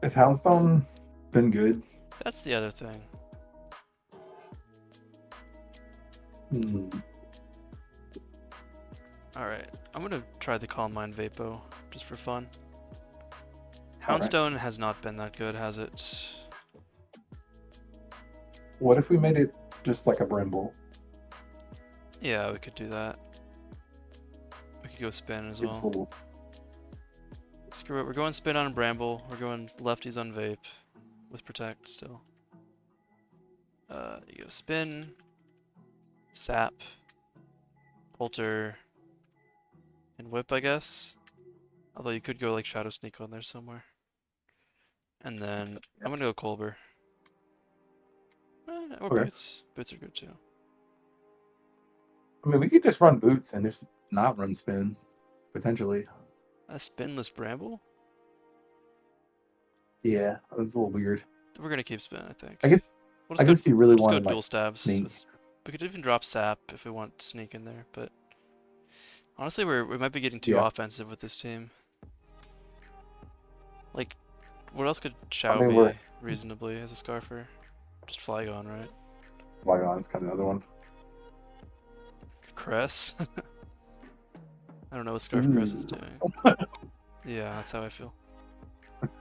Has Houndstone been good? That's the other thing. Alright, I'm gonna try the Calm Mind Vapo, just for fun. Houndstone has not been that good, has it? What if we made it just like a Brimble? Yeah, we could do that. We could go spin as well. Screw it, we're going spin on Bramble, we're going lefties on Vape, with Protect still. You go spin, Sap, Polter, and Whip, I guess. Although you could go like Shadow Sneak on there somewhere. And then I'm gonna go Colbur. Or Boots. Boots are good too. I mean, we could just run Boots and just not run Spin, potentially. A spinless Bramble? Yeah, that's a little weird. We're gonna keep Spin, I think. I guess if you really want to go dual stabs. We could even drop Sap if we want to sneak in there, but honestly, we might be getting too offensive with this team. Like, what else could Shao be reasonably as a Scarfer? Just Flygon, right? Flygon's kind of the other one. Cress? I don't know what Scarf Cress is doing. Yeah, that's how I feel.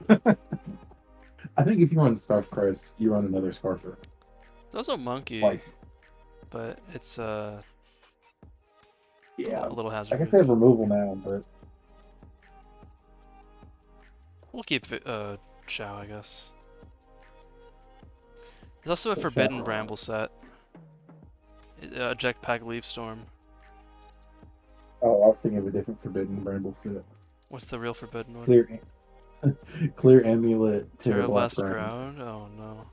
I think if you run Scarf Cress, you run another Scarfer. There's also Monkey, but it's yeah, a little hazard. I guess they have removal now, but we'll keep Shao, I guess. There's also a Forbidden Bramble set. Jetpack Leaf Storm. Oh, I was thinking of a different Forbidden Bramble set. What's the real Forbidden one? Clear Amulet, Terrablast Ground. Oh no.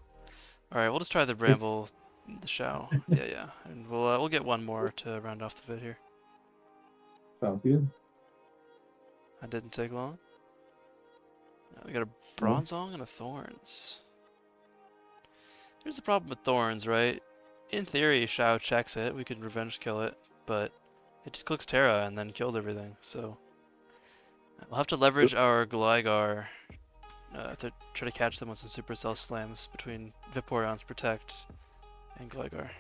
Alright, we'll just try the Bramble, the Shao. Yeah. And we'll get one more to round off the vid here. Sounds good. That didn't take long. We got a Bronzong and a Thorns. Here's the problem with Thorns, right? In theory, Shao checks it, we could revenge kill it, but it just clicks Terra and then kills everything, so... We'll have to leverage our Gligar to try to catch them with some Supercell slams between Vaporeon's Protect and Gligar.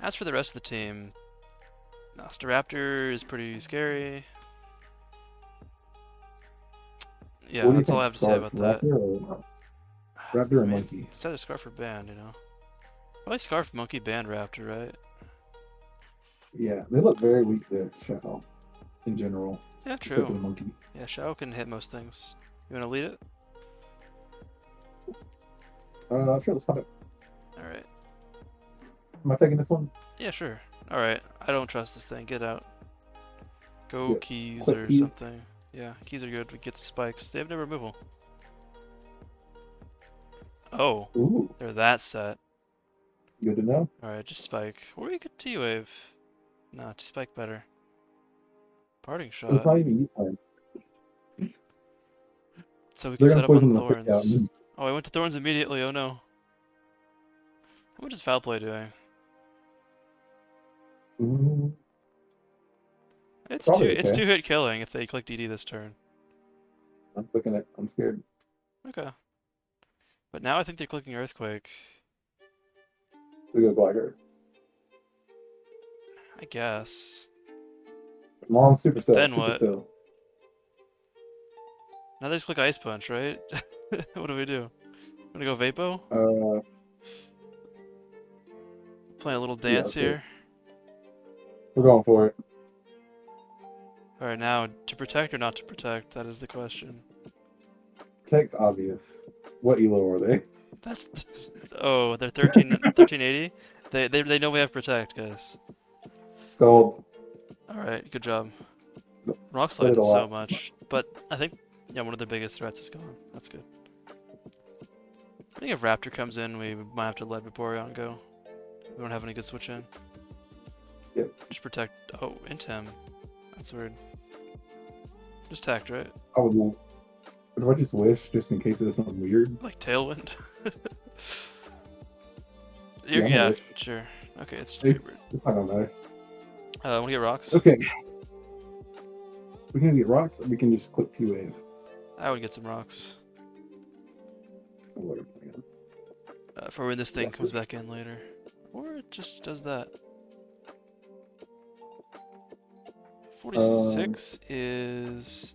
As for the rest of the team, Staraptor is pretty scary. Yeah, that's all I have to say about that. Raptor or Monkey? Instead of Scarf or Band, you know. Probably Scarf, Monkey, Band, Raptor, right? Yeah, they look very weak to Shao in general. Yeah, true. Except for the Monkey. Yeah, Shao can hit most things. You want to lead it? Sure, let's find it. Alright. Am I taking this one? Yeah, sure. Alright, I don't trust this thing. Get out. Go Keys or keys. something. Yeah, Keys are good. We get some spikes. They have no removal. Oh, ooh, they're that set. Good to know. Alright, just Spike. Or you could T-Wave. Nah, T-Spike better. Parting Shot. It's not even U-turn. So we can They're set gonna up on poison the freak out. thorns. Oh, I went to thorns immediately. Oh no. How much is foul play doing? Mm, It's probably it's okay. 2-hit killing if they click DD this turn. I'm clicking it. I'm scared. Okay. But now I think they're clicking Earthquake. We go Gligar. I guess. Come on, Supercell. Then what? Supercell. Now they just click Ice Punch, right? What do we do? Wanna go Vapo? Uh, Playing a little yeah, dance let's do it. here. We're going for it. Alright, now, to protect or not to protect? That is the question. Tech's obvious. What elo are they? That's... Oh, they're 1380? They know we have protect, guys. It's called. Alright, good job. Rock Said Slide it a did so lot. much, but I think, yeah, one of the biggest threats is gone. That's good. I think if Raptor comes in, we might have to let Vaporeon go. We don't have any good switch in. Yep. Just protect... Oh, Intem. That's weird. Just tacked, right? I would. But if I just wish, just in case it is something weird. Like Tailwind? Yeah, I'm gonna Yeah, wish. sure. Okay, it's It's, weird. it's not gonna matter. Wanna get rocks? Okay. We can get rocks, or we can just click T-Wave. I would get some rocks. So what are we doing? For when this thing Yeah, comes back in later. Or it just does that. 46 is...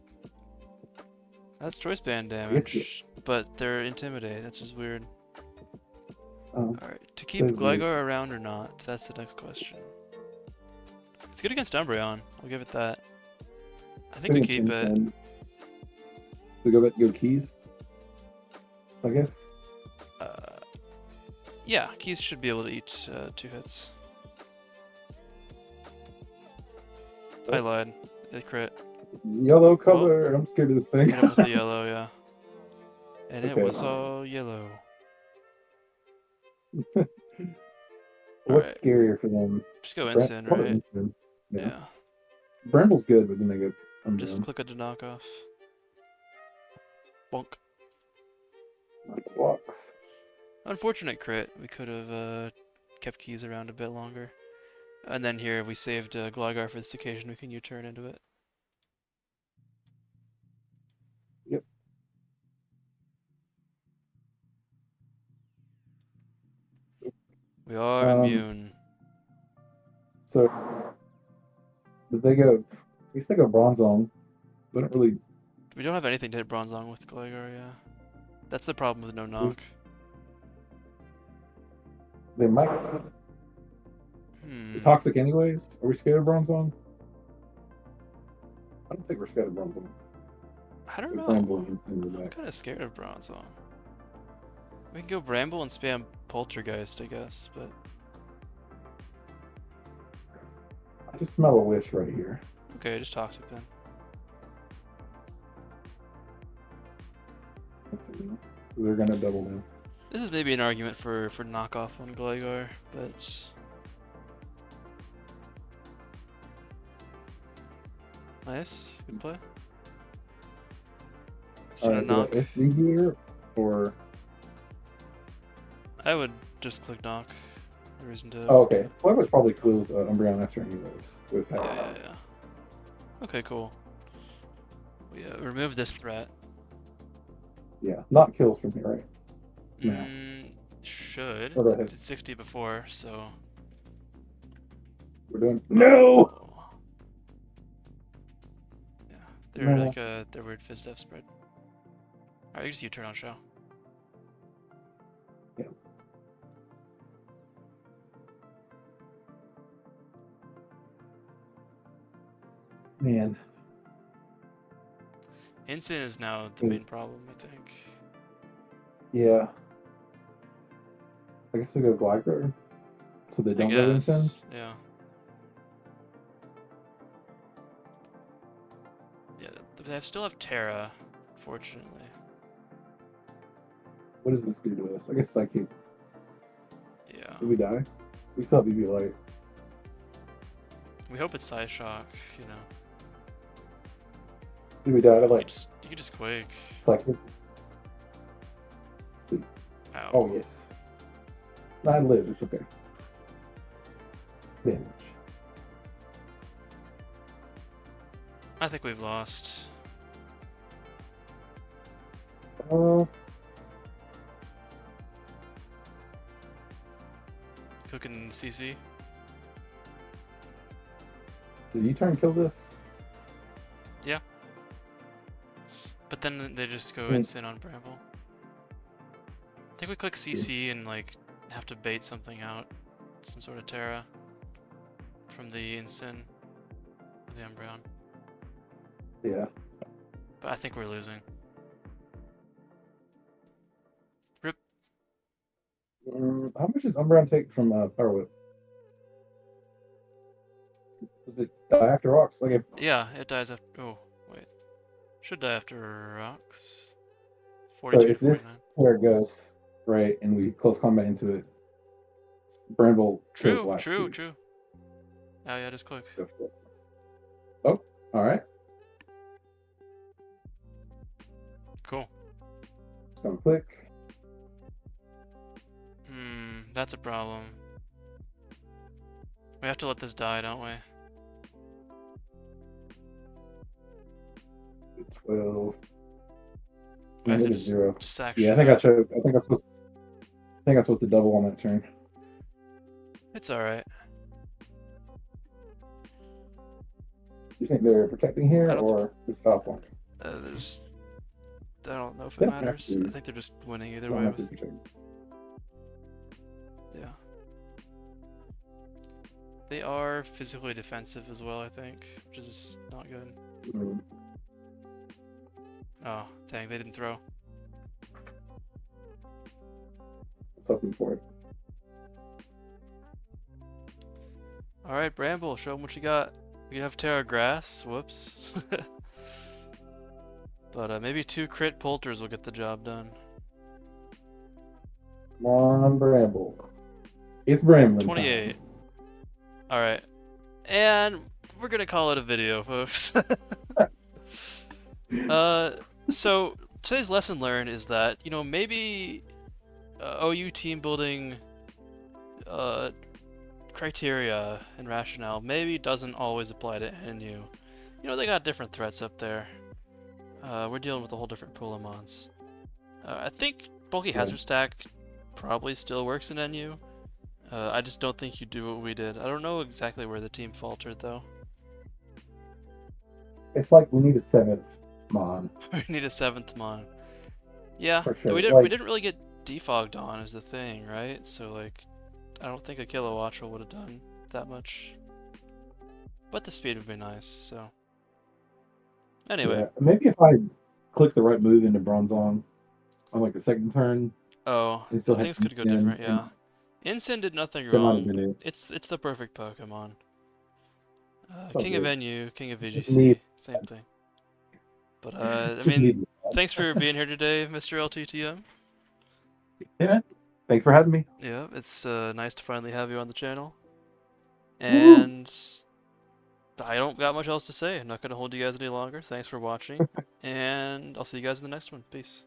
That's choice band I guess damage, but they're intimidated. That's just weird. um, Alright, to keep that is weird. Gligar around or not? That's the next question. It's good against Umbreon. I'll give it that. I think we keep it. We go back to go keys. I guess. Yeah, Keys should be able to eat 2 hits. I lied. They crit. Yellow color. I'm scared of this thing. Hit him with the yellow, yeah. And it Okay. was all yellow. What's Alright, scarier for them? just go Ensign, Probably right? Instant. Yeah. Yeah. Bramble's good, but then they get Just undone. click it to knock off. Bonk. Blocks. Unfortunate crit. We could have kept Keys around a bit longer. And then here, we saved Gligar for this occasion. We can U-turn into it. Yep. We are immune. So, did they go? At least they go bronze on. They don't really. We don't have anything to hit Bronzong with Gligar, yeah. That's the problem with no knock. They might. Hmm. Be toxic anyways. Are we scared of bronze on? I don't think we're scared of bronze on. I don't know. Bramble I'm kind of scared of Bronzong. We can go Bramble and spam Poltergeist, I guess, but... I just smell a wish right here. Okay, just Toxic then. Let's see. They're gonna double now. This is maybe an argument for knockoff on Gligar, but... Nice, good play. Just gonna knock. SD here, or I would just click knock. No reason to... oh, okay. Flowers probably cools Umbreon after anyways. With power. Yeah. Okay, cool. We remove this threat. Yeah, not kills from here, right? No. Should. What do I hit? Did 60 before, so... We're doing no. Yeah, they're No. like their weird fizz def spread. Alright, you just U-turn on show. Yeah. Man. Instant is now the main problem, I think. Yeah. I guess we go Gligar, so they don't go Insane. Yeah. Yeah, they still have Terra, fortunately. What does this do to us? I guess Psychic. Yeah. Did we die? We still have BB Light. We hope it's Psyshock, you know. Did we die to like You could just Quake. Select it. Let's see. Ow. Oh, yes. I live. It's okay. Damage. I think we've lost. Cooking CC. Did you try and kill this? Yeah. But then they just go Hmm. instant on Bramble. I think we click CC and like have to bait something out. Some sort of Terra. From the instant. The Umbreon. Yeah. But I think we're losing. Rip. How much does Umbreon take from Power Whip? Does it die after rocks? Like if Yeah, it dies after. Oh, wait. Should die after rocks. so, 42 if to this 49. player goes right and we close combat into it, Bramble kills the True, last true, two. true. Oh, yeah, just click. Go for it. Oh, all right. Cool. It's gonna click. That's a problem. We have to let this die, don't we? 12. We have And to it is 0. just sack Yeah, I shit think I up. chose. I think I'm supposed to double on that turn. It's alright. Do you think they're protecting here I don't. or just foul point? There's. I don't know if They it don't have matters. to. I think they're just winning either Don't way. have to With protect. yeah. They are physically defensive as well, I think, which is not good. Mm. Oh, dang, they didn't throw. I was hoping for it. Alright, Bramble, show them what you got. We have Terra Grass. Whoops. But maybe 2 crit Polters will get the job done. Come on, Bramble. It's Bramblin' 28. time. Alright. And we're gonna call it a video, folks. So today's lesson learned is that, you know, maybe OU team building criteria and rationale maybe doesn't always apply to NU. You know, they got different threats up there. We're dealing with a whole different pool of mons. I think bulky hazard stack probably still works in NU. I just don't think you do what we did. I don't know exactly where the team faltered though. It's like we need a 7th mon. We need a 7th mon. Yeah, For sure. we Like, didn't really get defogged on is the thing, right? So like, I don't think a Kilowattrel would have done that much. But the speed would be nice, so. Anyway. yeah. Maybe if I click the right move into Bronzong on like the second turn, Oh, and still had things could go Instant, different, yeah. Incin did nothing that might have wrong. been it. It's the perfect Pokemon. So King of good. NU, King of Just VGC, need, same thing. But I just mean, need. thanks for being here today, Mr. LTTM. Yeah. Thanks for having me. Yeah, it's nice to finally have you on the channel. Woo! And I don't got much else to say. I'm not going to hold you guys any longer. Thanks for watching. And I'll see you guys in the next one. Peace.